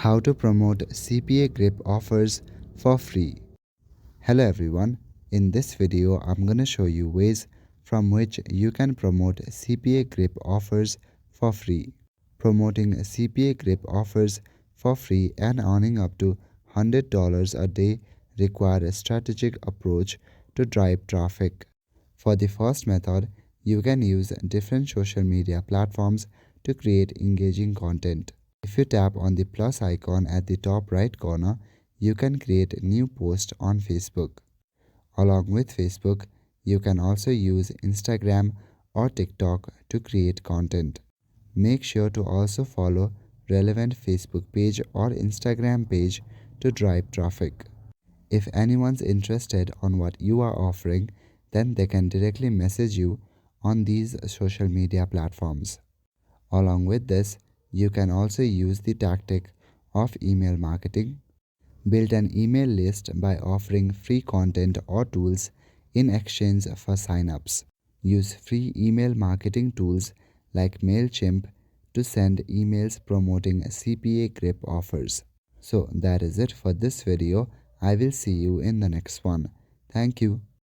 How to promote CPAGrip offers for free. Hello everyone, in this video I'm gonna show you ways from which you can promote CPAGrip offers for free. Promoting CPAGrip offers for free and earning up to $100 a day require a strategic approach to drive traffic. For the first method, you can use different social media platforms to create engaging content. If you tap on the plus icon at the top right corner, you can create a new post on Facebook. Along with Facebook, you can also use Instagram or TikTok to create content. Make sure to also follow relevant Facebook page or Instagram page to drive traffic. If anyone's interested on what you are offering, then they can directly message you on these social media platforms. Along with this, you can also use the tactic of email marketing. Build an email list by offering free content or tools in exchange for signups. Use free email marketing tools like MailChimp to send emails promoting CPAGrip offers. So that is it for this video. I will see you in the next one. Thank you.